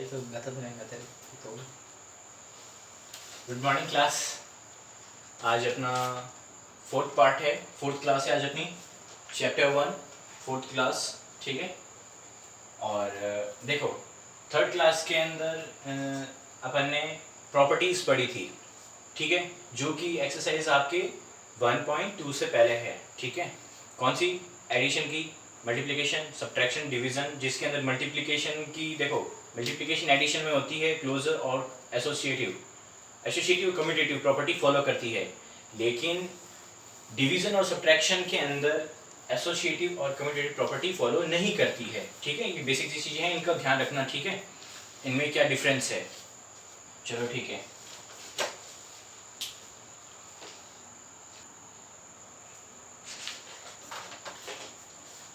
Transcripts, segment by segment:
तो गलत नहीं गलत तो गुड मॉर्निंग क्लास। आज अपना फोर्थ पार्ट है, फोर्थ क्लास है आज अपनी, चैप्टर 1 फोर्थ क्लास। ठीक है, और देखो थर्ड क्लास के अंदर अपन ने प्रॉपर्टीज़ पढ़ी थी। ठीक है, जो कि एक्सरसाइज आपके 1.2 से पहले है। ठीक है, कौन सी? एडिशन की, मल्टीप्लिकेशन, सब्ट्रैक्शन, डिवीज़न, जिसके अंदर मल्टीप्लिकेशन की देखो मल्टीप्लिकेशन एडिशन में होती है क्लोजर और एसोसिएटिव कम्यूटेटिव प्रॉपर्टी फॉलो करती है, लेकिन डिवीज़न और सब्ट्रैक्शन के अंदर एसोसिएटिव और कम्यूटेटिव प्रॉपर्टी फॉलो नहीं करती है। ठीक है, ये बेसिक चीज़ें हैं, इनका ध्यान रखना। ठीक है, इनमें क्या डिफरेंस है। चलो ठीक है,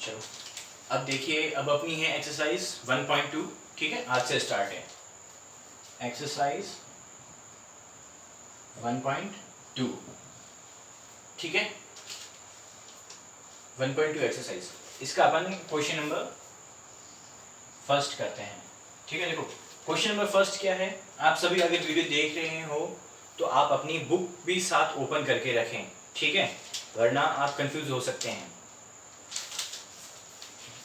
चलो अब देखिए, अब अपनी है एक्सरसाइज 1.2। ठीक है, आज से स्टार्ट है एक्सरसाइज 1.2। ठीक है, 1.2 एक्सरसाइज, इसका अपन क्वेश्चन नंबर फर्स्ट करते हैं। ठीक है, देखो क्वेश्चन नंबर फर्स्ट क्या है। आप सभी अगर वीडियो देख रहे हो तो आप अपनी बुक भी साथ ओपन करके रखें। ठीक है, वरना आप कंफ्यूज हो सकते हैं।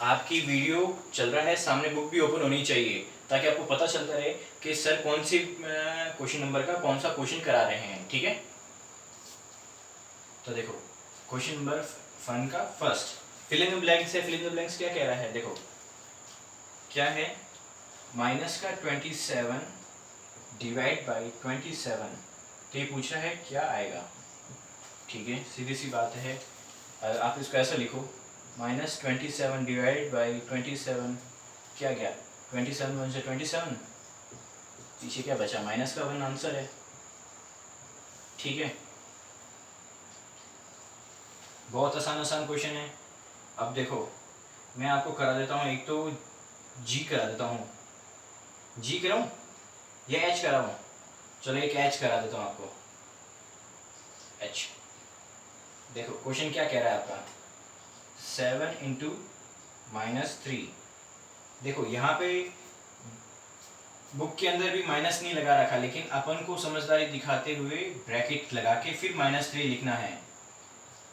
आपकी वीडियो चल रहा है, सामने बुक भी ओपन होनी चाहिए, ताकि आपको पता चलता रहे कि सर कौन से क्वेश्चन नंबर का कौन सा क्वेश्चन करा रहे हैं। ठीक है, तो देखो क्वेश्चन नंबर 1 का first, fill in the blanks है। फिल इन द ब्लैंक्स क्या कह रहा है, देखो क्या है, माइनस का 27 डिवाइड बाई 27, तो ये पूछ रहा है क्या आएगा। ठीक है, सीधी सी बात है, आप इसको ऐसा लिखो, माइनस 27 डिवाइड बाई 27, क्या गया 27 वन से 27, पीछे क्या बचा, माइनस का 1 आंसर है। ठीक है, बहुत आसान क्वेश्चन है। अब देखो मैं आपको करा देता हूँ, एक तो जी करा देता हूँ, जी कराऊँ या एच कराऊँ। चलो एक एच करा देता हूँ आपको, एच। देखो क्वेश्चन क्या कह रहा है आपका, 7 इंटू -3। देखो यहाँ पे बुक के अंदर भी माइनस नहीं लगा रखा, लेकिन अपन को समझदारी दिखाते हुए ब्रैकेट लगा के फिर -3 लिखना है।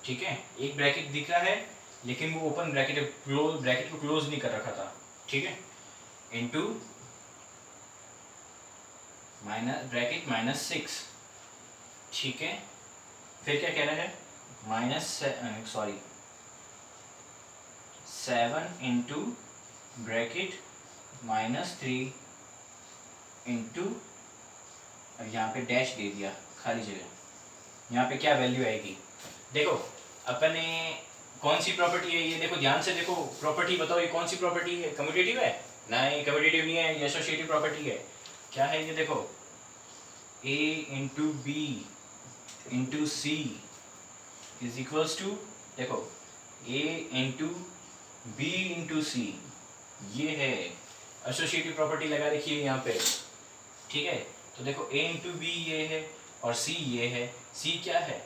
ठीक है, एक ब्रैकेट दिख रहा है लेकिन वो ओपन ब्रैकेट को क्लोज नहीं कर रखा था। ठीक है, इंटू ब्रैकेट -6। ठीक है, फिर क्या कह रहा है, सॉरी 7 इंटू ब्रैकेट -3 इंटू, अब यहाँ पे डैश दे दिया खाली जगह, यहाँ पे क्या वैल्यू आएगी। देखो अपने कौन सी प्रॉपर्टी है ये, देखो ध्यान से देखो, प्रॉपर्टी बताओ ये कौन सी प्रॉपर्टी है, कम्यूटेटिव है? नहीं, कम्यूटेटिव नहीं है, ये एसोसिएटिव प्रॉपर्टी है। क्या है ये, देखो a into B into C is equals to, देखो a into B into C, ये है एसोसिएटिव प्रॉपर्टी लगा रखी है यहाँ पे। ठीक है, तो देखो a इंटू बी ये है और c ये है। c क्या है,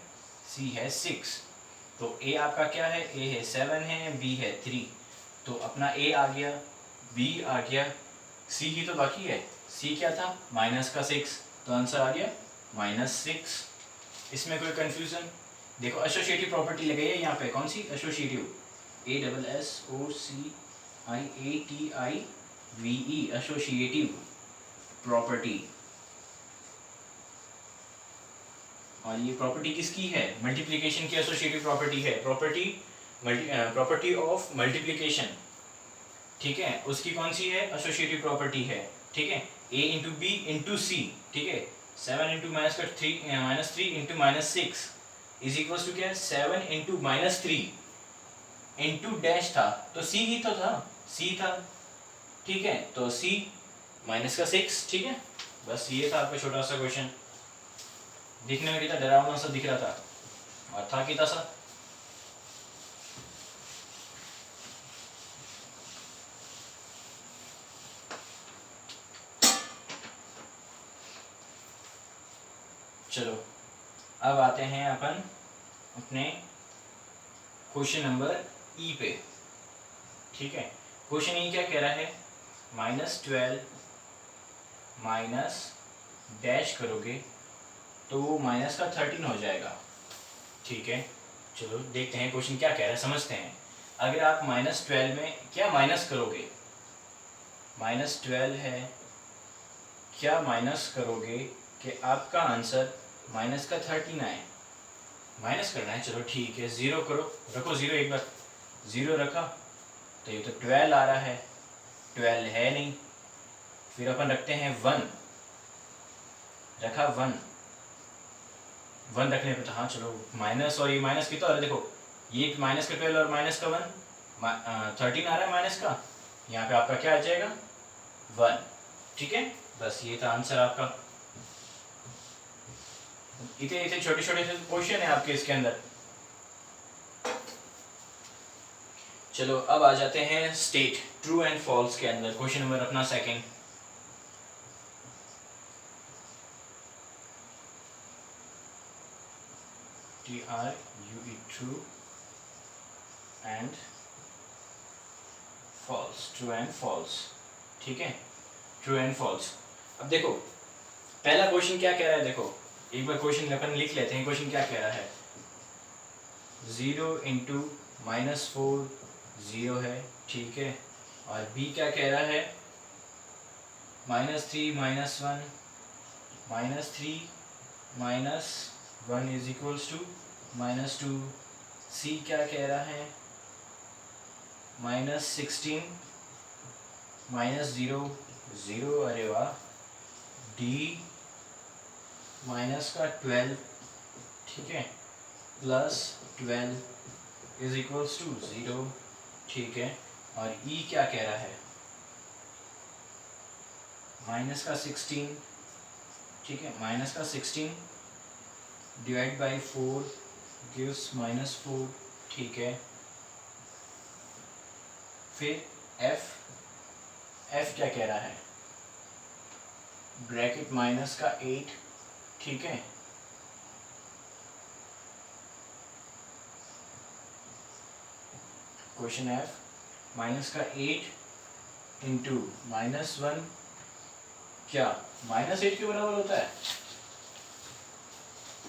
c है 6, तो a आपका क्या है, a है 7 है, b है 3, तो अपना a आ गया, b आ गया, c ही तो बाकी है, c क्या था -6, तो आंसर आ गया -6। इसमें कोई कंफ्यूजन? देखो एसोसिएटिव प्रॉपर्टी लगी है यहाँ पे, कौन सी एसोसिएटिव, ASSOCIATIVE, एसोसिएटिव प्रॉपर्टी। और ये प्रॉपर्टी किसकी है, मल्टीप्लिकेशन की एसोसिएटिव प्रॉपर्टी है, प्रॉपर्टी ऑफ मल्टीप्लिकेशन। ठीक है, उसकी कौन सी है, एसोसिएटिव प्रॉपर्टी है। ठीक है, a into B into C. ठीक है, 7 into -3 into -6 is equal to क्या है, 7 इंटू -3 इंटू डैश था, तो c ही तो था, c था। ठीक है, तो c -6। ठीक है, बस ये था आपका छोटा सा क्वेश्चन। दिखने में कितना डरावना सा दिख रहा था, और था कितना सा। चलो अब आते हैं अपन अपने क्वेश्चन नंबर ई पे। ठीक है, क्वेश्चन ई क्या कह रहा है, -12 माइनस डैश करोगे तो वो माइनस का 13 हो जाएगा। ठीक है, चलो देखते हैं क्वेश्चन क्या कह रहा है, समझते हैं। अगर आप -12 में क्या माइनस करोगे, -12 है, क्या माइनस करोगे कि आपका आंसर माइनस का 13 आए। माइनस करना है, चलो ठीक है, 0 करो, रखो 0, एक बार 0 रखा तो ये तो 12 आ रहा है, 12 है नहीं, फिर अपन रखते हैं 1, रखा 1 रखने पे तो हाँ चलो माइनस, और ये माइनस कितना, और देखो ये माइनस का 12 और माइनस का 1, 13 आ रहा है माइनस का, यहाँ पे आपका क्या आ जाएगा 1। ठीक है, बस ये था आंसर आपका। इतने इतने छोटे छोटे से क्वेश्चन है आपके इसके अंदर। चलो अब आ जाते हैं स्टेट ट्रू एंड फॉल्स के अंदर। क्वेश्चन नंबर अपना second, TRUE true and false, true and false. ठीक है, ट्रू एंड फॉल्स। अब देखो पहला क्वेश्चन क्या कह रहा है, देखो एक बार क्वेश्चन अपन लिख लेते हैं। क्वेश्चन क्या कह रहा है, 0 इंटू -4 0 है, ठीक है, और बी क्या कह रहा है, -3 -1 -3 -1 इज इक्वल्स टू -2। सी क्या कह रहा है, -16 -0 0, अरे वाह। डी माइनस का 12, ठीक है, +12 इज इक्वल्स टू 0, ठीक है, और ई क्या कह रहा है, माइनस का 16, ठीक है, माइनस का 16 डिवाइड बाई 4 गिव्स -4, ठीक है। फिर एफ क्या कह रहा है, ब्रैकेट माइनस का 8, ठीक है, क्वेश्चन एफ माइनस का 8 इंटू -1 क्या -8 के बराबर होता है।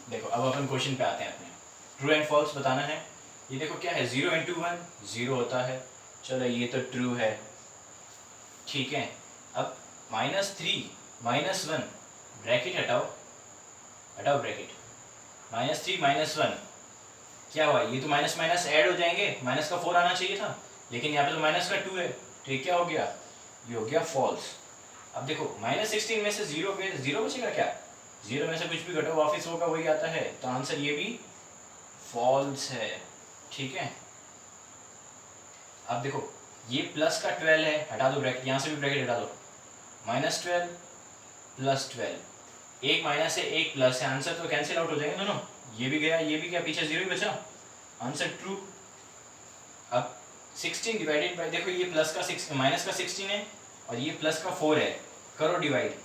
देखो अब अपन क्वेश्चन पे आते हैं अपने, ट्रू एंड फॉल्स बताना है। ये देखो क्या है, 0 इंटू 1 0 होता है, चलो ये तो ट्रू है, ठीक है। अब -3 -1 ब्रैकेट हटाओ ब्रैकेट, -3 -1 क्या हुआ, ये तो माइनस माइनस ऐड हो जाएंगे, माइनस का 4 आना चाहिए था, लेकिन यहाँ पे तो माइनस का 2 है, तो ये क्या हो गया, ये हो गया फॉल्स। अब देखो -16 में से 0 पे 0 बचेगा क्या, 0 में से कुछ भी घटो वापिस होगा वही आता है, तो आंसर ये भी फॉल्स है, ठीक है। अब देखो ये प्लस का 12 है, हटा दो ब्रैकेट, यहाँ से भी ब्रैकेट हटा दो, -12 +12, एक माइनस है एक प्लस है, आंसर तो कैंसिल आउट हो जाएंगे दोनों, ये भी गया ये भी गया, पीछे 0 ही बचा, आंसर ट्रू। अब 16 डिवाइडेड बाय, देखो ये प्लस का 6 माइनस का 16 है और ये प्लस का 4 है, करो डिवाइड,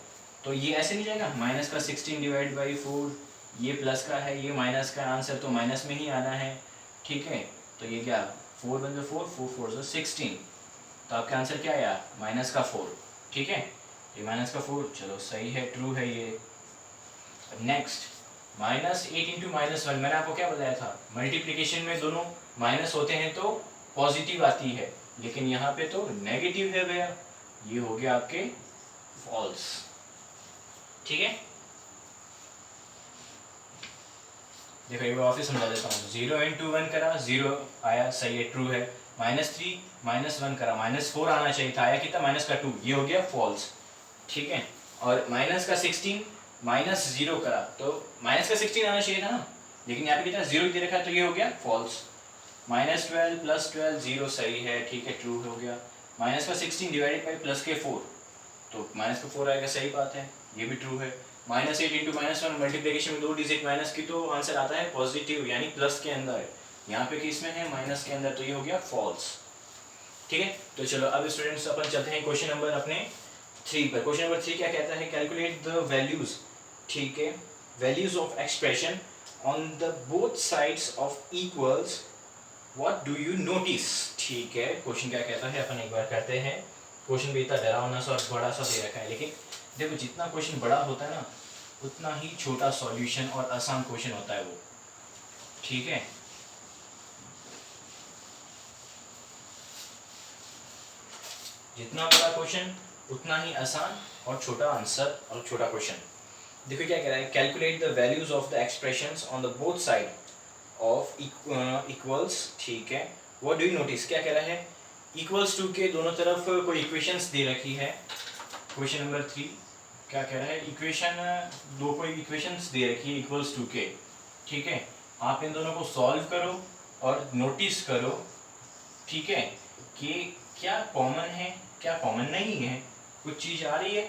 तो ये ऐसे नहीं जाएगा, माइनस का 16 डिवाइड बाई 4, ये प्लस का है ये माइनस का, आंसर तो माइनस में ही आना है, ठीक है। तो ये क्या 4 × 4 4 4 16, तो आपका आंसर क्या आया, माइनस का 4, ठीक है, ये माइनस का 4, चलो सही है, ट्रू है ये। नेक्स्ट -8 इंटू -1, मैंने आपको क्या बताया था, मल्टीप्लिकेशन में दोनों माइनस होते हैं तो पॉजिटिव आती है, लेकिन यहाँ पे तो नेगेटिव है भैया, ये हो गया आपके फॉल्स, ठीक है। देखो एक बार वापस समझा देता हूँ, 0 इंटू 1 करा 0 आया, सही है, ट्रू है। -3 -1 करा -4 आना चाहिए था, आया कितना, माइनस का 2, ये हो गया फॉल्स, ठीक है। और माइनस का 16 -0 करा तो माइनस का 16 आना चाहिए था ना, लेकिन यहाँ पे कितना 0 दे रखा है, तो ये हो गया फॉल्स। -12 +12 0 सही है, ठीक है, ट्रू हो गया। माइनस का 16 डिवाइडेड बाई प्लस के 4, तो माइनस का 4 आएगा, सही बात है, ये भी ट्रू है। -8 इंटू -1 मल्टीप्लिकेशन में 2 डिजिट माइनस की, तो आंसर आता है पॉजिटिव यानी प्लस के अंदर, यहाँ पे किस में है, माइनस के अंदर, तो ये हो गया फॉल्स, ठीक है। तो चलो अब स्टूडेंट्स अपन चलते हैं क्वेश्चन नंबर अपने 3 पर। क्वेश्चन नंबर 3 क्या कहता है, कैलकुलेट द वैल्यूज, ठीक है, values of expression on the both sides of equals, what do you notice, ठीक है। क्वेश्चन क्या कहता है अपन एक बार करते हैं, क्वेश्चन भी इतना डरावना सा और बड़ा सा दे रखा है, लेकिन देखो जितना क्वेश्चन बड़ा होता है ना उतना ही छोटा सॉल्यूशन और आसान क्वेश्चन होता है वो, ठीक है। जितना बड़ा क्वेश्चन उतना ही आसान और छोटा आंसर और छोटा क्वेश्चन। देखो क्या कह रहा है, calculate the values of the expressions on the both side of equals, ठीक है। व्हाट डू यू नोटिस, क्या कह रहा है, इक्वल्स टू के दोनों तरफ कोई इक्वेशंस दे रखी है। क्वेश्चन नंबर 3 क्या कह रहा है, इक्वेशन दो कोई इक्वेशंस दे रखी है इक्वल्स टू के, ठीक है। आप इन दोनों को सॉल्व करो और नोटिस करो, ठीक है, कि क्या कॉमन है क्या कॉमन नहीं है, कुछ चीज आ रही है,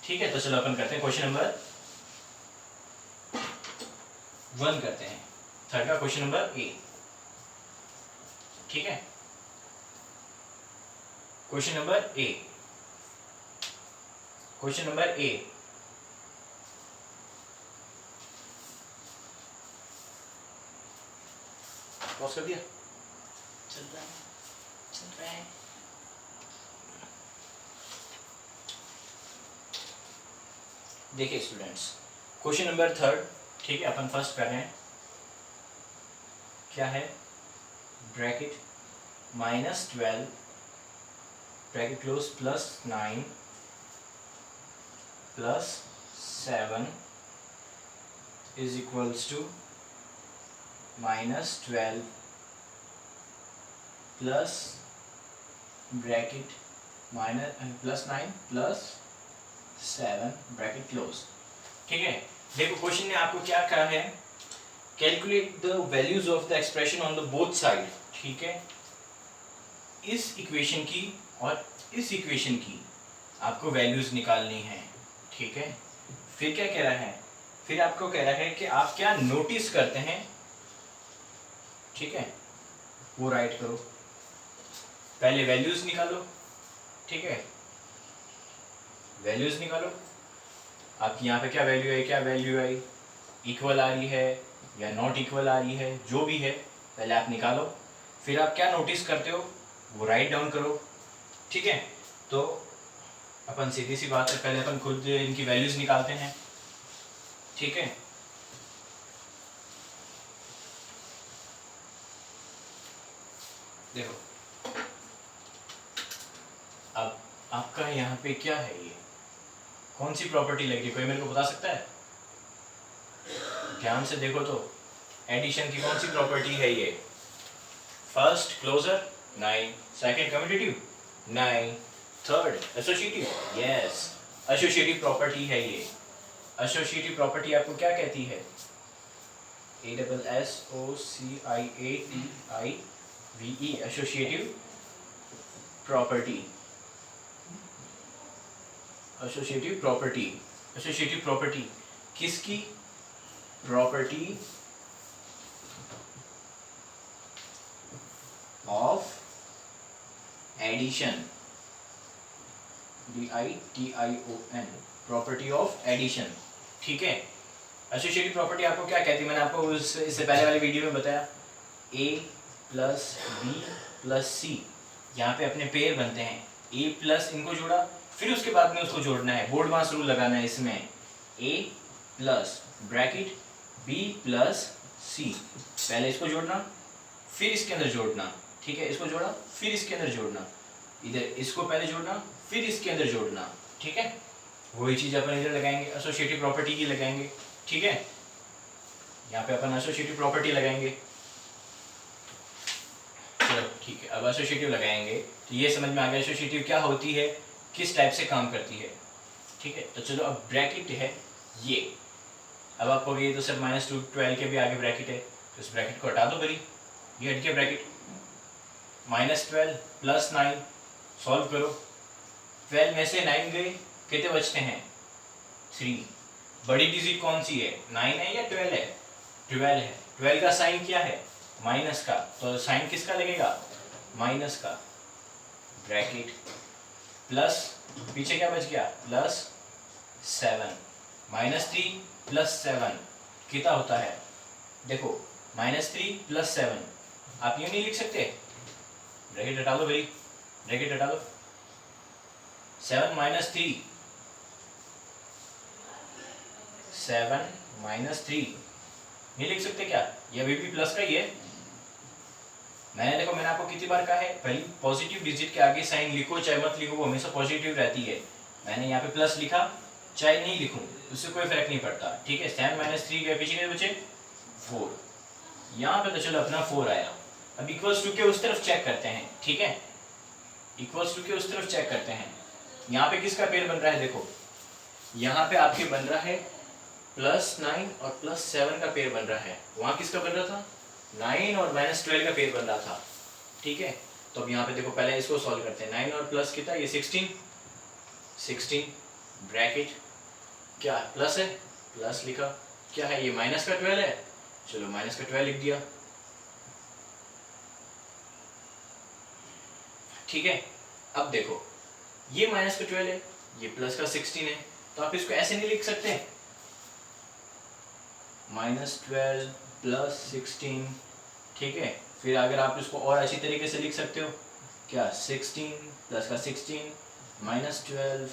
ठीक है। तो चलो अपन करते हैं क्वेश्चन नंबर 1 करते हैं, थर्ड का क्वेश्चन नंबर ए, ठीक है। Question number A, question number A, pause कर दिया, चल रहा है। देखिए स्टूडेंट्स, क्वेश्चन नंबर 3, ठीक है, अपन फर्स्ट कर रहे हैं, क्या है, bracket -12 bracket close +9 +7 is equals to -12 plus bracket +9 +7 bracket close, ठीक है। देखो क्वेश्चन ने आपको क्या कहा है, calculate the values of the expression on the both side, ठीक है। इस इक्वेशन की और इस इक्वेशन की आपको वैल्यूज निकालनी है, ठीक है। फिर क्या कह रहा है, फिर आपको कह रहा है कि आप क्या नोटिस करते हैं, ठीक है, वो राइट करो। पहले वैल्यूज निकालो, ठीक है, वैल्यूज निकालो। आपकी यहाँ पे क्या वैल्यू है, क्या वैल्यू आई, इक्वल आ रही है या नॉट इक्वल आ रही है, जो भी है पहले आप निकालो। फिर आप क्या नोटिस करते हो वो राइट डाउन करो, ठीक है। तो अपन सीधी सी बात है, पहले अपन खुद इनकी वैल्यूज निकालते हैं, ठीक है। देखो अब आपका यहाँ पे क्या है, ये कौन सी प्रॉपर्टी लग रही है, कोई मेरे को बता सकता है? ध्यान से देखो तो एडिशन की कौन सी प्रॉपर्टी है ये, first closure 9, second commutative 9, third associative, yes associative property है ये। एसोसिएटिव प्रॉपर्टी आपको क्या कहती है, ASSOCIATIVE, associative property. Associative property, associative property किसकी, property of addition, DITION, property of addition, ठीक है। एसोसिएटिव प्रॉपर्टी आपको क्या कहती है, मैंने आपको इससे पहले वाले वीडियो में बताया, A + B + C, यहाँ पे अपने पेयर बनते हैं, A प्लस इनको जोड़ा, फिर उसके बाद में उसको जोड़ना है, बोर्ड मास रूल लगाना है इसमें, A plus bracket B + C, पहले इसको जोड़ना फिर इसके अंदर जोड़ना, ठीक है, इसको जोड़ा फिर इसके अंदर जोड़ना, इधर इसको पहले जोड़ना फिर इसके अंदर जोड़ना, ठीक है। वही चीज अपन इधर लगाएंगे, एसोसिएटिव प्रॉपर्टी की लगाएंगे, ठीक है। यहाँ पे अपन एसोसिएटिव प्रॉपर्टी लगाएंगे, चलो ठीक है। अब एसोसिएटिव लगाएंगे तो ये समझ में आ गया एसोसिएटिव क्या होती है, किस टाइप से काम करती है, ठीक है। तो चलो अब ब्रैकेट है ये, अब आपको ये तो सिर्फ -12 के भी आगे ब्रैकेट है, तो इस ब्रैकेट को हटा दो बरी, ये हट गया ब्रैकेट, -12 + 9 सॉल्व करो, 12 में से 9 गए, कितने बचते हैं 3, बड़ी डिजिट कौन सी है, 9 है या 12 है, 12 है, 12 का साइन क्या है, माइनस का, तो साइन किसका लगेगा, माइनस का, ब्रैकेट प्लस पीछे क्या बच गया +7, -3 + 7 कितना होता है, देखो -3 + 7, आप यूं नहीं लिख सकते, ब्रैकेट हटा दो भाई, ब्रैकेट हटा दो, 7 - 3 7 माइनस 3 नहीं लिख सकते क्या? ये अभी भी प्लस का ही है। मैंने आपको कितनी बार कहा है, पहले पॉजिटिव डिजिट के आगे साइन लिखो चाहे मत लिखो, वो हमेशा पॉजिटिव रहती है। मैंने यहाँ पे प्लस लिखा चाहे नहीं लिखूं उससे कोई फर्क नहीं पड़ता, ठीक है। 7 माइनस 3 के पीछे बचे 4, यहाँ पे तो चलो अपना 4 आया। अब इक्वल्स टू के उस तरफ चेक करते हैं, ठीक है, इक्वल्स टू के उस तरफ चेक करते हैं। यहाँ पे किसका पेयर बन रहा है? देखो यहाँ पे आपके बन रहा है +9 और +7 का पेयर बन रहा है। वहाँ किसका बन रहा था? 9 और -12 का पेयर बन रहा था, ठीक है। तो अब यहाँ पे देखो पहले इसको सॉल्व करते हैं। 9 और प्लस कितना? ये 16 ब्रैकेट क्या प्लस है, प्लस लिखा, क्या है ये माइनस का 12 है, चलो माइनस का 12 लिख दिया, ठीक है। अब देखो ये माइनस का 12 है, ये प्लस का 16 है, तो आप इसको ऐसे नहीं लिख सकते -12 + 16, ठीक है। फिर अगर आप इसको और अच्छी तरीके से लिख सकते हो क्या, 16 प्लस का 16 -12,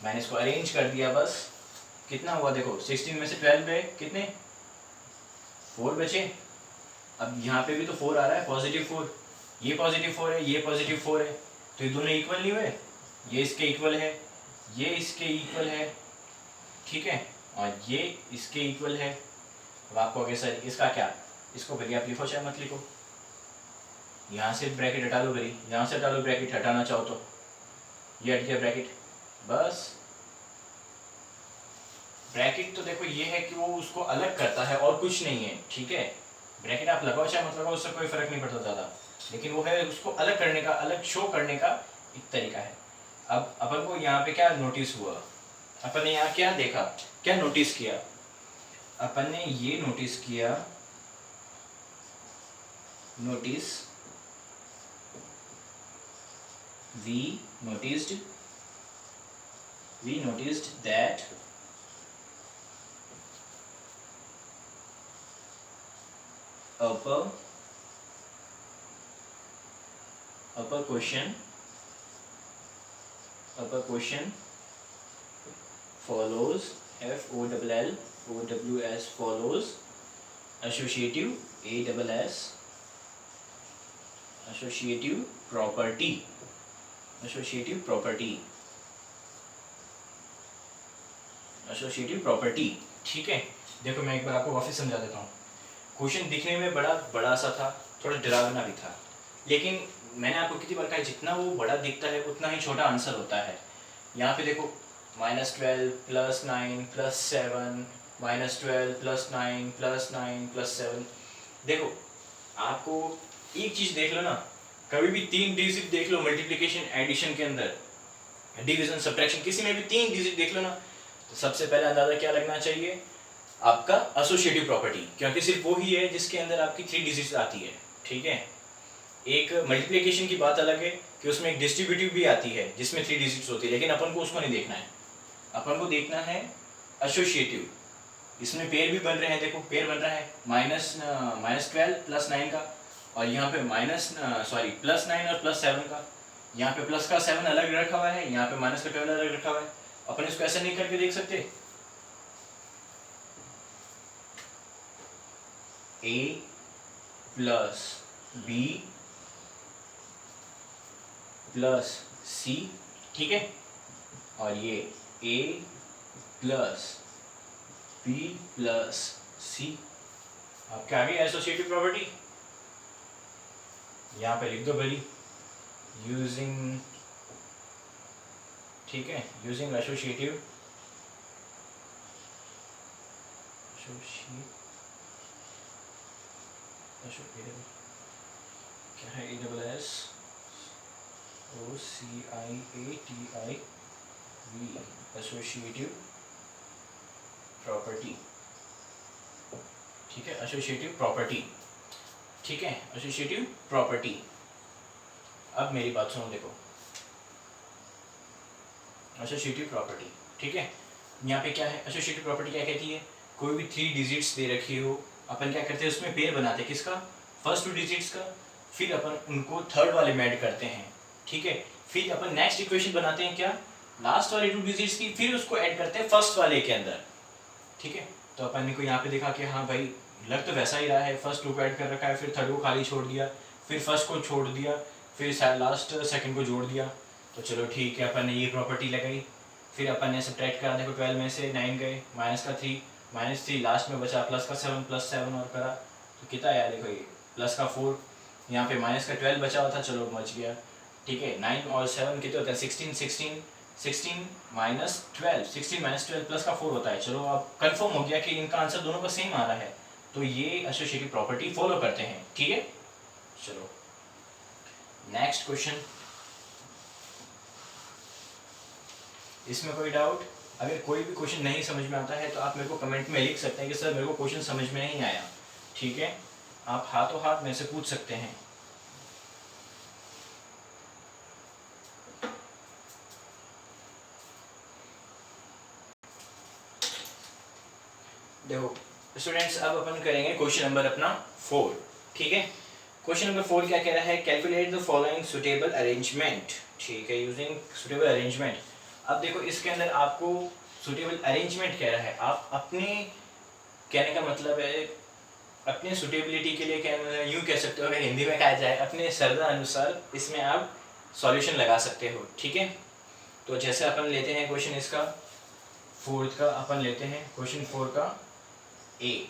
मैंने इसको अरेंज कर दिया, बस कितना हुआ देखो 16 में से 12 गए कितने, 4 बचे। अब यहाँ पे भी तो 4 आ रहा है, +4, ये +4 है, ये +4 है, तो ये दोनों इक्वल नहीं हुए, ये इसके इक्वल है, ये इसके इक्वल है, ठीक है, और ये इसके इक्वल है। अब आपको आगे सर इसका क्या, इसको भले आप लिखो चाहे मत लिखो, यहाँ से ब्रैकेट हटा लो, भले यहाँ से हटा लो ब्रैकेट, हटाना चाहो तो ये हट गया ब्रैकेट, बस। ब्रैकेट तो देखो ये है कि वो उसको अलग करता है और कुछ नहीं है, ठीक है। ब्रैकेट आप लगाओ चाहे मत लगाओ उससे कोई फर्क नहीं पड़ता ज़्यादा, लेकिन वो है उसको अलग करने का, अलग शो करने का एक तरीका है। अब अपन को यहाँ पे क्या नोटिस हुआ, अपन ने यहाँ क्या देखा, क्या नोटिस किया, अपन ने ये नोटिस किया, notice we noticed that upper question follows FOLLOWS follows associative associative property, ठीक है। देखो मैं एक बार आपको वापस समझा देता हूँ। क्वेश्चन दिखने में बड़ा सा था, थोड़ा डरावना भी था, लेकिन मैंने आपको कितनी बार कहा जितना वो बड़ा दिखता है उतना ही छोटा आंसर होता है। यहाँ पे देखो -12 + 9 + 7 -12 + 9 + 9 + 7, देखो आपको एक चीज़ देख लो ना, कभी भी 3 डिजिट देख लो, मल्टीप्लिकेशन एडिशन के अंदर, डिवीजन सब्ट्रैक्शन, किसी में भी 3 डिजिट देख लो ना, तो सबसे पहले अंदाजा क्या लगना चाहिए, आपका एसोसिएटिव प्रॉपर्टी, क्योंकि सिर्फ वो ही है जिसके अंदर आपकी 3 डिजिट्स आती है, ठीक है। एक मल्टीप्लिकेशन की बात अलग है कि उसमें एक डिस्ट्रीब्यूटिव भी आती है जिसमें 3 डिजिट्स होती है, लेकिन अपन को उसको नहीं देखना है, अपन को देखना है एसोसिएटिव। इसमें पेयर भी बन रहे हैं, देखो पेयर बन रहा है -12 + 9 का, और यहाँ पे +9 और +7 का, यहाँ पे प्लस का 7 अलग रखा हुआ है, यहाँ पे माइनस का 12 अलग रखा हुआ है। अपन इसको ऐसे नहीं करके देख सकते, A + B + C, ठीक है, और ये A + B + C, आपके आगे एसोसिएटिव प्रॉपर्टी यहाँ पे लिख दो भली, यूजिंग, ठीक है, यूजिंग एसोसिएटिव क्या है, ASSOCIATIV, एसोसिएटिव प्रॉपर्टी, ठीक है, एसोसिएटिव प्रॉपर्टी, ठीक है, एसोसिएटिव प्रॉपर्टी। अब मेरी बात सुनो, देखो एसोसिएटिव प्रॉपर्टी, ठीक है, यहाँ पे क्या है, एसोसिएटिव प्रॉपर्टी क्या कहती है, कोई भी 3 डिजिट्स दे रखी हो, अपन क्या करते हैं उसमें पेयर बनाते हैं, किसका, फर्स्ट 2 डिजिट्स का, फिर अपन उनको थर्ड वाले में ऐड करते हैं, ठीक है, फिर अपन नेक्स्ट इक्वेशन बनाते हैं क्या, लास्ट वाले 2 डिजिट्स की, फिर उसको ऐड करते हैं फर्स्ट वाले के अंदर, ठीक है। तो अपन ने को यहाँ पे देखा कि हाँ भाई लग तो वैसा ही रहा है, फर्स्ट टू को ऐड कर रखा है, फिर थर्ड को खाली छोड़ दिया, फिर फर्स्ट को छोड़ दिया, फिर लास्ट सेकंड को जोड़ दिया। तो चलो ठीक है, अपन ने ये प्रॉपर्टी लगाई। फिर अपन ने सब्ट्रैक्ट करा, देखो 12 में से 9 गए, माइनस का 3, -3, लास्ट में बचा प्लस का 7, +7 और करा तो कितना आया देखो, ये प्लस का 4, यहाँ पे माइनस का 12 बचा हुआ था, चलो बच गया। ठीक है, 9 और 7 कितने होते हैं, 16 16 16 -12, 16 -12 प्लस का 4 होता है। चलो अब कंफर्म हो गया कि इनका आंसर दोनों का सेम आ रहा है, तो ये एसोसिएटिव प्रॉपर्टी फॉलो करते हैं। ठीक है, चलो नेक्स्ट क्वेश्चन। इसमें कोई डाउट? अगर कोई भी क्वेश्चन नहीं समझ में आता है तो आप मेरे को कमेंट में लिख सकते हैं कि सर मेरे को क्वेश्चन समझ में नहीं आया। ठीक है, आप हाथों हाथ मेरे से पूछ सकते हैं। देखो स्टूडेंट्स, अब अपन करेंगे क्वेश्चन नंबर अपना 4। ठीक है, क्वेश्चन नंबर 4 क्या कह रहा है, calculate the following suitable arrangement. ठीक है, यूजिंग सुटेबल अरेंजमेंट। अब देखो इसके अंदर आपको सुटेबल अरेंजमेंट कह रहा है, आप अपने कहने का मतलब है अपने सुटेबिलिटी के लिए, क्या यूँ कह सकते हो, अगर हिंदी में कहा जाए अपने श्रद्धा अनुसार इसमें आप सॉल्यूशन लगा सकते हो। ठीक है, तो जैसे अपन लेते हैं क्वेश्चन इसका 4th का, अपन लेते हैं क्वेश्चन 4 का ए।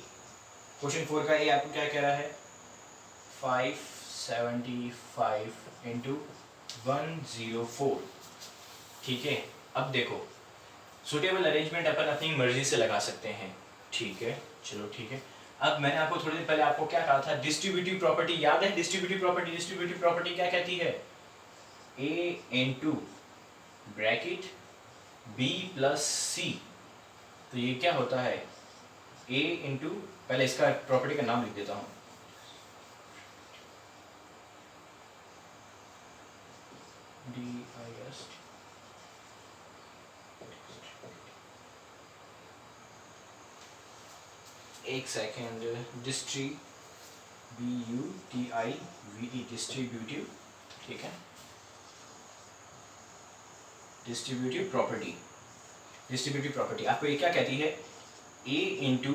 क्वेश्चन 4 का ए आपको क्या कह रहा है, 575 × 104। ठीक है, अब देखो सुटेबल अरेंजमेंट अपन अपनी मर्जी से लगा सकते हैं। ठीक है, चलो ठीक है। अब मैंने आपको थोड़ी देर पहले आपको क्या कहा था, डिस्ट्रीब्यूटिव प्रॉपर्टी याद है? डिस्ट्रीब्यूटिव प्रॉपर्टी क्या कहती है, ए इंटू ब्रैकेट बी प्लस सी। तो ये क्या होता है, ए इंटू, पहले इसका प्रॉपर्टी का नाम लिख देता हूँ, DIS, एक सेकेंड, डिस्ट्रीब्यूटिव, ठीक है, डिस्ट्रीब्यूटिव प्रॉपर्टी आपको ये क्या कहती है, ए इंटू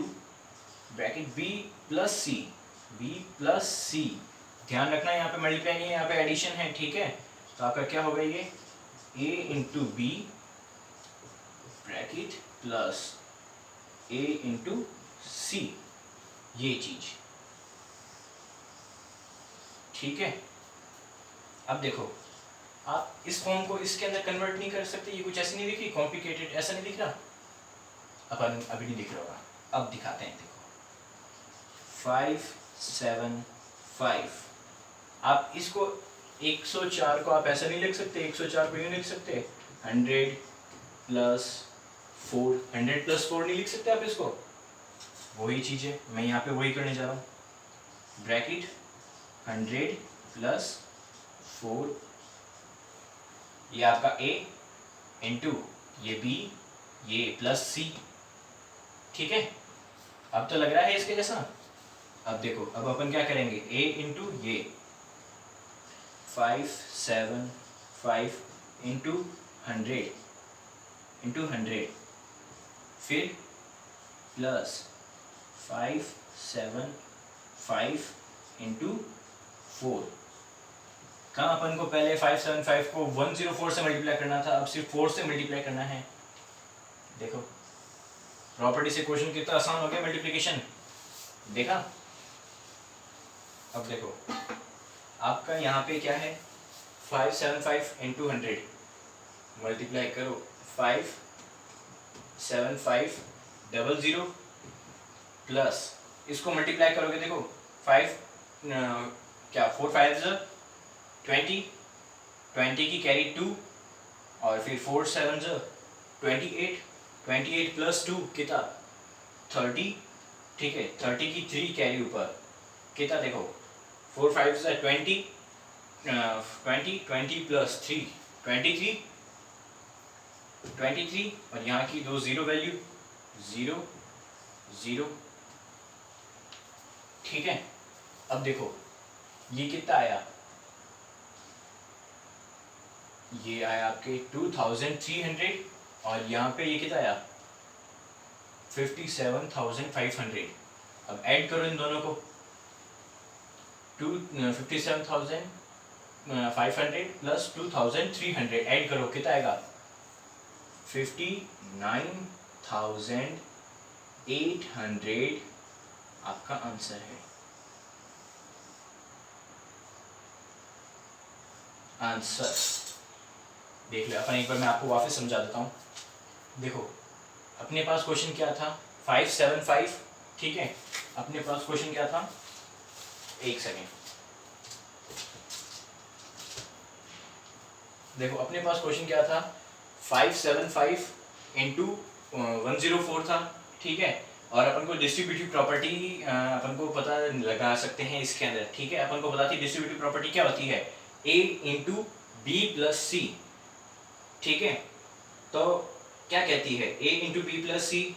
ब्रैकेट बी प्लस सी। ध्यान रखना यहाँ पे मल्टीप्लाई नहीं है, यहाँ पे एडिशन है। ठीक है, तो आपका क्या होगा, ये ए इंटू बी ब्रैकेट प्लस ए इंटू सी, ये चीज। ठीक है, अब देखो आप इस फॉर्म को इसके अंदर कन्वर्ट नहीं कर सकते, ये कुछ ऐसे नहीं दिख रही कॉम्प्लिकेटेड, ऐसा नहीं दिख रहा, अपन अभी नहीं दिख रहा होगा, अब दिखाते हैं। देखो 575, आप इसको 104 को आप ऐसा नहीं लिख सकते, 104 को यूँ लिख सकते, 100 + 4, 100 + 4 नहीं लिख सकते आप इसको। वही चीज़ है, मैं यहाँ पे वही करने जा रहा हूँ, ब्रैकेट 100 + 4, ये आपका A इंटू ये B, ये प्लस C। ठीक है, अब तो लग रहा है इसके जैसा। अब देखो, अब अपन क्या करेंगे, A इंटू ये 575 इंटू 100 फिर प्लस 575 इंटू 4। कहाँ अपन को पहले 575 को 104 से मल्टीप्लाई करना था, अब सिर्फ 4 से मल्टीप्लाई करना है। देखो प्रॉपर्टी से क्वेश्चन कितना आसान हो गया, मल्टीप्लिकेशन, देखा। अब देखो आपका यहाँ पे क्या है, 575 इंटू 100 मल्टीप्लाई करो 57500 प्लस इसको मल्टीप्लाई करोगे, देखो 5 क्या 4 5 20, 20 की कैरी 2 और फिर 4 7 28, 28 + 2 कितना 30। ठीक है, 30 की 3 कैरी ऊपर कितना, देखो 4 5 20, 20 + 3 23 और यहाँ की 2 0 वैल्यू 0 0। ठीक है, अब देखो ये कितना आया, ये आया आपके 2300 और यहाँ पे ये कितना आया 57,500। अब ऐड करो इन दोनों को, 57,500 प्लस 2,300 ऐड करो, कितना आएगा? 59,800 आपका आंसर है। आंसर देख लो अपन, एक बार मैं आपको वापस समझा देता हूँ। देखो अपने पास क्वेश्चन क्या था, 575, ठीक है। अपने पास क्वेश्चन क्या था, एक सेकेंड, देखो अपने पास क्वेश्चन क्या था, 575 इंटू 104 था, ठीक है। और अपन को डिस्ट्रीब्यूटिव प्रॉपर्टी अपन को पता लगा सकते हैं इसके अंदर, ठीक है। अपन को पता थी डिस्ट्रीब्यूटिव प्रॉपर्टी क्या होती है, a इंटू बी प्लस सी, ठीक है। तो क्या कहती है, a इंटू बी प्लस सी।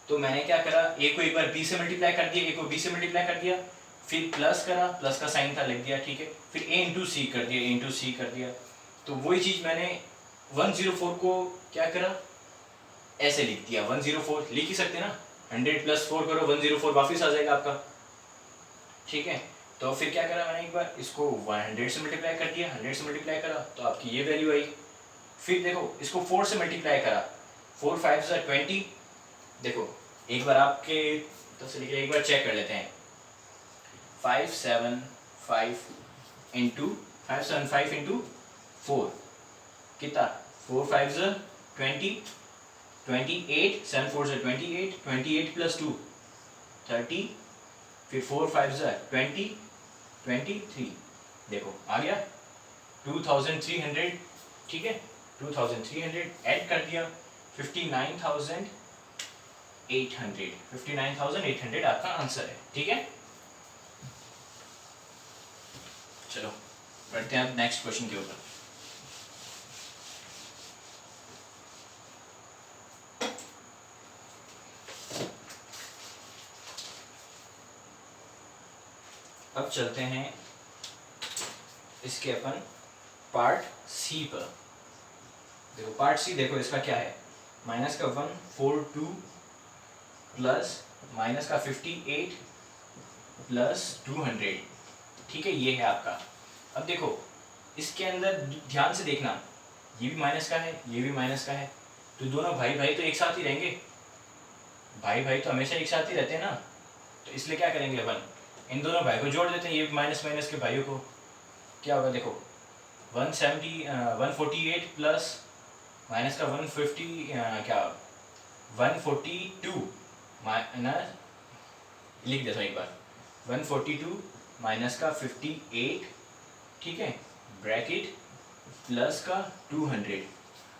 तो मैंने क्या करा, a को एक बार b से मल्टीप्लाई कर दिया, a को b से मल्टीप्लाई कर दिया, फिर प्लस करा, प्लस का साइन था लिख दिया, ठीक है। फिर a इंटू सी कर दिया, a इंटू सी कर दिया। तो वही चीज मैंने 104 को क्या करा, ऐसे लिख दिया। 104 लिख ही सकते ना, 100 प्लस 4 करो 104 वापस आ जाएगा आपका, ठीक है। तो फिर क्या करा मैंने, एक बार इसको 100 से मल्टीप्लाई कर दिया, 100 से मल्टीप्लाई करा तो आपकी ये वैल्यू आई। फिर देखो इसको 4 से मल्टीप्लाई करा, 4 5 20। देखो एक बार आपके तसली के लिए एक बार चेक कर लेते हैं, 575 इंटू 4 कितना, 4 5 20, 28, 7 4 28, 28 प्लस 2 30, फिर 4 5 20, 23। देखो आ गया 2300, ठीक है। 2300 ऐड कर दिया, 59,800 आपका आंसर है, ठीक है। चलो बढ़ते हैं अब नेक्स्ट क्वेश्चन के ऊपर। अब चलते हैं इसके अपन पार्ट सी पर। देखो पार्ट सी, देखो इसका क्या है, माइनस का 142 प्लस माइनस का 58 प्लस 200, ठीक है। ये है आपका। अब देखो इसके अंदर ध्यान से देखना, ये भी माइनस का है, ये भी माइनस का है, तो दोनों भाई भाई तो एक साथ ही रहेंगे, भाई भाई तो हमेशा एक साथ ही रहते हैं ना। तो इसलिए क्या करेंगे अपन, इन दोनों भाई को जोड़ देते हैं, ये माइनस माइनस के भाइयों को। क्या होगा देखो, 148 प्लस माइनस का 150 क्या 142 माइनस, लिख देता हूँ एक बार, 142 माइनस का 58, ठीक है, ब्रैकेट प्लस का 200।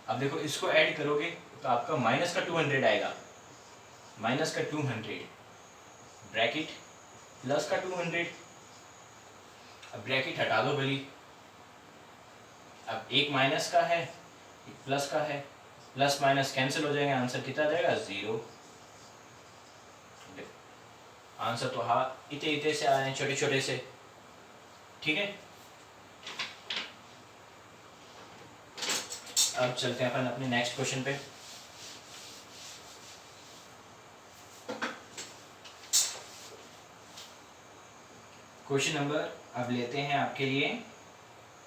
अब देखो इसको ऐड करोगे तो आपका माइनस का 200 आएगा, माइनस का 200 ब्रैकेट प्लस का 200। अब ब्रैकेट हटा दो भली, अब एक माइनस का है एक प्लस का है, प्लस माइनस कैंसिल हो जाएगा, आंसर कितना आ जाएगा 0। आंसर तो हाँ इतने इतने से आ रहे हैं, छोटे छोटे से, ठीक है। अब चलते हैं अपन अपने नेक्स्ट क्वेश्चन पे। क्वेश्चन नंबर अब लेते हैं आपके लिए,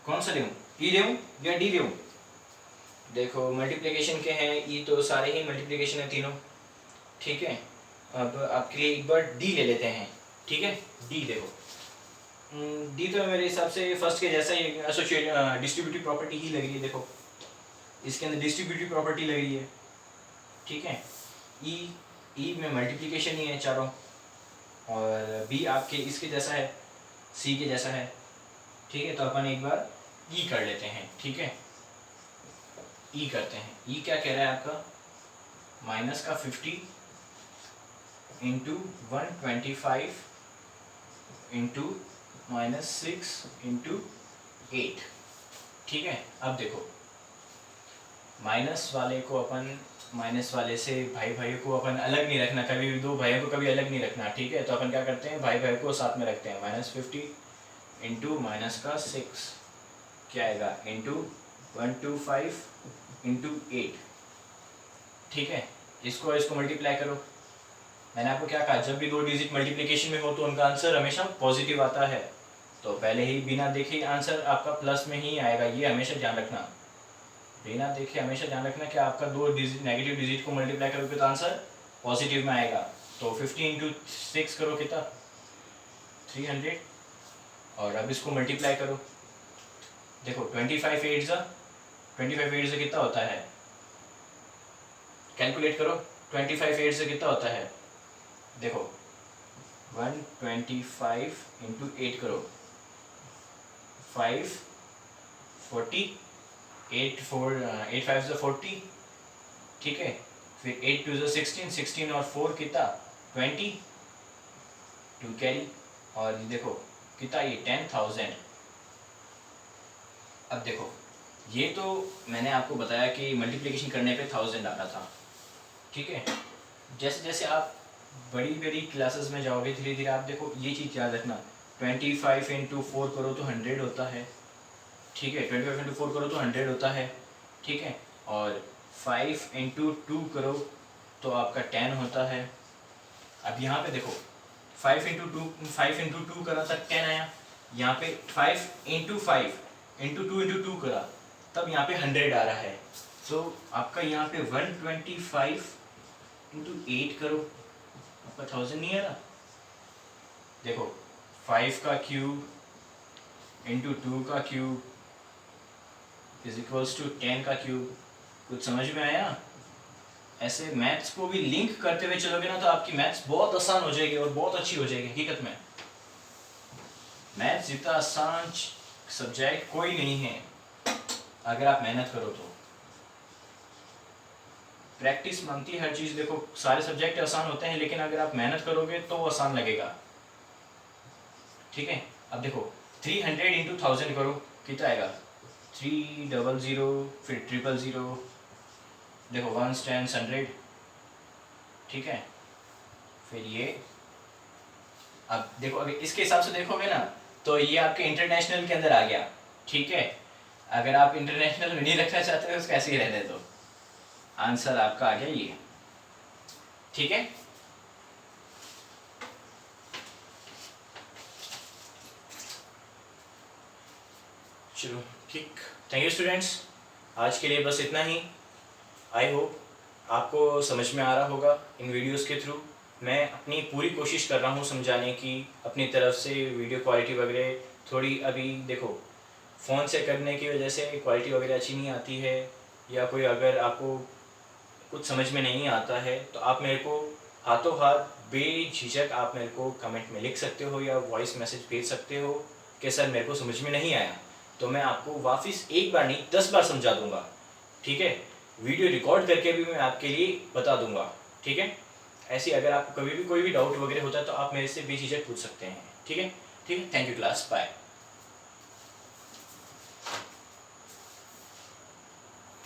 कौन सा लेऊं, ई लेऊं या डी लेऊं। देखो मल्टीप्लिकेशन के हैं, ई तो सारे ही मल्टीप्लिकेशन है तीनों, ठीक है। अब आपके लिए एक बार डी ले लेते हैं, ठीक है। डी देखो, डी तो मेरे हिसाब से फर्स्ट के जैसा ही एसोसिएट डिस्ट्रीब्यूटिव प्रॉपर्टी ही लग रही है। देखो इसके अंदर डिस्ट्रीब्यूटिव प्रॉपर्टी लग रही है, ठीक है। ई में मल्टीप्लिकेशन ही है चारों, और बी आपके इसके जैसा है, सी के जैसा है, ठीक है। तो अपन एक बार ई कर लेते हैं, ठीक है। ई करते हैं, ई क्या कह रहा है आपका, माइनस का 50 इंटू 125 इंटू -6 इंटू 8, ठीक है। अब देखो माइनस वाले को अपन, माइनस वाले से भाई भाई को अपन अलग नहीं रखना, कभी भी दो भाइयों को कभी अलग नहीं रखना, ठीक है। तो अपन क्या करते हैं, भाई भाई को साथ में रखते हैं। -50 इंटू माइनस का 6 क्या आएगा, इंटू 125 इंटू 8, ठीक है। इसको इसको मल्टीप्लाई करो। मैंने आपको क्या कहा, जब भी दो डिजिट मल्टीप्लिकेशन में हो तो उनका आंसर हमेशा पॉजिटिव आता है। तो पहले ही बिना देखे आंसर आपका प्लस में ही आएगा, ये हमेशा ध्यान रखना। बिना देखे हमेशा ध्यान रखना कि आपका दो डिजिट नेगेटिव डिजिट को मल्टीप्लाई करोगे तो आंसर पॉजिटिव में आएगा। तो 50 इंटू 6 करो कितना, 300। और अब इसको मल्टीप्लाई करो, देखो 25 8 से कितना होता है, कैलकुलेट करो। 25 8 से कितना होता है, देखो 125 इंटू 8 करो, 5 40, 8 5 से 40, ठीक है। फिर 8 2 से 16, 16 और 4 कितना 20, 2 कैरी। और ये देखो कितना, ये 10,000। अब देखो ये तो मैंने आपको बताया कि मल्टीप्लिकेशन करने पे 1000 आ रहा था, ठीक है। जैसे जैसे आप बड़ी बड़ी क्लासेस में जाओगे धीरे धीरे आप देखो ये चीज़ याद रखना, 25 इंटू 4 करो तो 100 होता है, ठीक है। 25 इंटू 4 करो तो 100 होता है, ठीक है। और 5 इंटू 2 करो तो आपका 10 होता है। अब यहाँ पे देखो 5 इंटू 2 करा तब 10 आया, यहाँ पे 5 इंटू 5 इंटू 2 इंटू 2 करा तब यहाँ पे 100 आ रहा है। तो आपका यहाँ पे 125 इंटू 8 करो, आपका 1000 नहीं आ रहा। देखो 5 का क्यूब इंटू 2 का क्यूब इज इक्वल्स टू 10 का क्यूब। कुछ समझ में आया? ऐसे मैथ्स को भी लिंक करते हुए चलोगे ना तो आपकी मैथ्स बहुत आसान हो जाएगी और बहुत अच्छी हो जाएगी। हकीकत में मैथ्स जितना आसान सब्जेक्ट कोई नहीं है अगर आप मेहनत करो तो। प्रैक्टिस मांगती है हर चीज़। देखो सारे सब्जेक्ट आसान होते हैं लेकिन अगर आप मेहनत करोगे तो वो आसान लगेगा, ठीक है। अब देखो 300 इंटू 1000 करो कितना आएगा, 300 फिर 000, देखो 1 10 100, ठीक है। फिर ये अब देखो अगर इसके हिसाब से देखोगे ना तो ये आपके इंटरनेशनल के अंदर आ गया, ठीक है। अगर आप इंटरनेशनल में नहीं रखना चाहते तो उसको ऐसे ही रहने दो, आंसर आपका आ गया ये, ठीक है। चलो ठीक, थैंक यू स्टूडेंट्स, आज के लिए बस इतना ही। आई होप आपको समझ में आ रहा होगा इन वीडियोस के थ्रू। मैं अपनी पूरी कोशिश कर रहा हूँ समझाने की अपनी तरफ से। वीडियो क्वालिटी वगैरह थोड़ी अभी देखो फ़ोन से करने की वजह से क्वालिटी वगैरह अच्छी नहीं आती है, या कोई अगर आपको कुछ समझ में नहीं आता है तो आप मेरे को हाथों हाथ बेझिझक आप मेरे को कमेंट में लिख सकते हो या वॉइस मैसेज भेज सकते हो कि सर मेरे को समझ में नहीं आया, तो मैं आपको वापस एक बार नहीं 10 बार समझा दूंगा, ठीक है। वीडियो रिकॉर्ड करके भी मैं आपके लिए बता दूंगा, ठीक है। ऐसे अगर आपको कभी भी कोई भी डाउट वगैरह होता है तो आप मेरे से बेझिझक पूछ सकते हैं, ठीक है। ठीक है, थैंक यू क्लास, बाय।